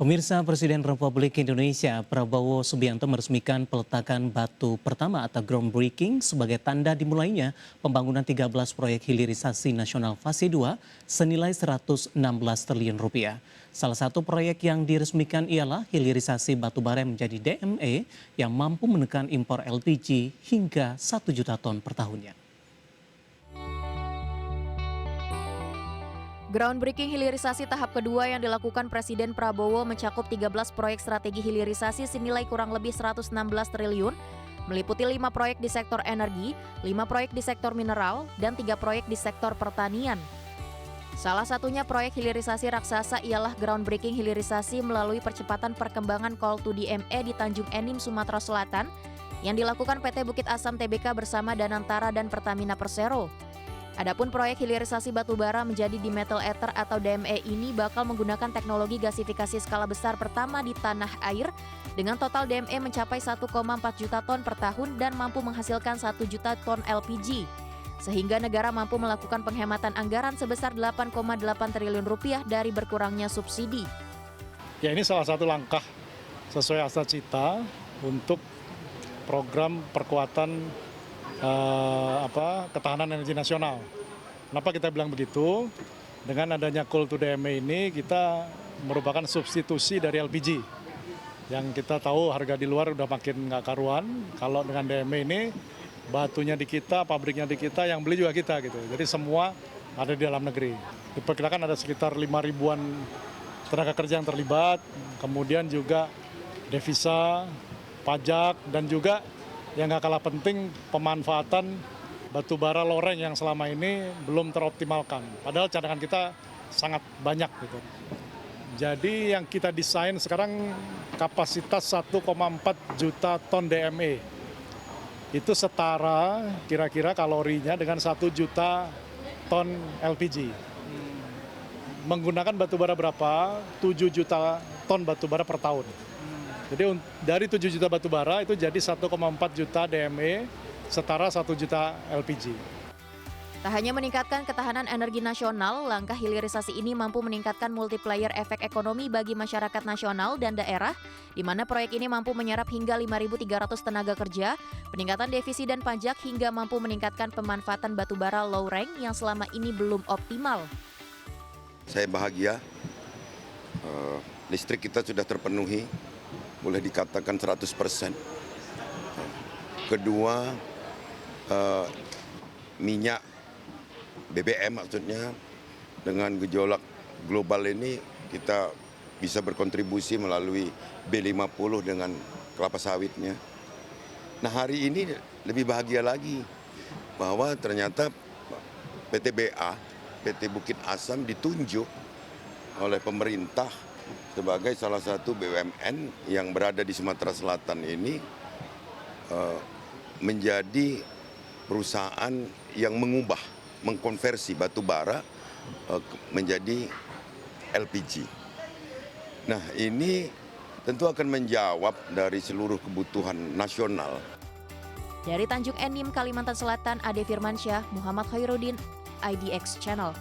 Pemirsa, Presiden Republik Indonesia Prabowo Subianto meresmikan peletakan batu pertama atau groundbreaking sebagai tanda dimulainya pembangunan 13 proyek hilirisasi nasional fase 2 senilai 116 triliun rupiah. Salah satu proyek yang diresmikan ialah hilirisasi batubara yang menjadi DME yang mampu menekan impor LPG hingga 1 juta ton per tahunnya. Groundbreaking hilirisasi tahap kedua yang dilakukan Presiden Prabowo mencakup 13 proyek strategi hilirisasi senilai kurang lebih 116 triliun, meliputi 5 proyek di sektor energi, 5 proyek di sektor mineral, dan 3 proyek di sektor pertanian. Salah satunya proyek hilirisasi raksasa ialah groundbreaking hilirisasi melalui percepatan perkembangan Coal to DME di Tanjung Enim, Sumatera Selatan yang dilakukan PT Bukit Asam Tbk bersama Danantara dan Pertamina Persero. Adapun proyek hilirisasi batubara menjadi di metal ether atau DME ini bakal menggunakan teknologi gasifikasi skala besar pertama di tanah air dengan total DME mencapai 1,4 juta ton per tahun dan mampu menghasilkan 1 juta ton LPG. Sehingga negara mampu melakukan penghematan anggaran sebesar 8,8 triliun rupiah dari berkurangnya subsidi. Ya, ini salah satu langkah sesuai asa cita untuk program perkuatan ketahanan energi nasional. Kenapa kita bilang begitu? Dengan adanya Coal to DME ini kita merupakan substitusi dari LPG. Yang kita tahu harga di luar udah makin nggak karuan. Kalau dengan DME ini batunya di kita, pabriknya di kita, yang beli juga kita gitu. Jadi semua ada di dalam negeri. Diperkirakan ada sekitar 5.000-an tenaga kerja yang terlibat. Kemudian juga devisa, pajak, dan juga yang nggak kalah penting pemanfaatan batu bara loreng yang selama ini belum teroptimalkan. Padahal cadangan kita sangat banyak gitu. Jadi yang kita desain sekarang kapasitas 1,4 juta ton DME. Itu setara kira-kira kalorinya dengan 1 juta ton LPG. Menggunakan batu bara berapa? 7 juta ton batu bara per tahun. Jadi dari 7 juta batu bara itu jadi 1,4 juta DME, setara 1 juta LPG. Tak hanya meningkatkan ketahanan energi nasional, langkah hilirisasi ini mampu meningkatkan multiplier efek ekonomi bagi masyarakat nasional dan daerah, di mana proyek ini mampu menyerap hingga 5.300 tenaga kerja, peningkatan devisi dan pajak hingga mampu meningkatkan pemanfaatan batu bara low rank yang selama ini belum optimal. Saya bahagia, listrik kita sudah terpenuhi. Boleh dikatakan 100%. Kedua, minyak BBM maksudnya dengan gejolak global ini kita bisa berkontribusi melalui B50 dengan kelapa sawitnya. Nah, hari ini lebih bahagia lagi bahwa ternyata PT Bukit Asam ditunjuk oleh pemerintah sebagai salah satu BUMN yang berada di Sumatera Selatan ini menjadi perusahaan yang mengkonversi batu bara menjadi LPG. Nah, ini tentu akan menjawab dari seluruh kebutuhan nasional. Dari Tanjung Enim, Kalimantan Selatan, Ade Firmansyah, Muhammad Khairuddin, IDX Channel.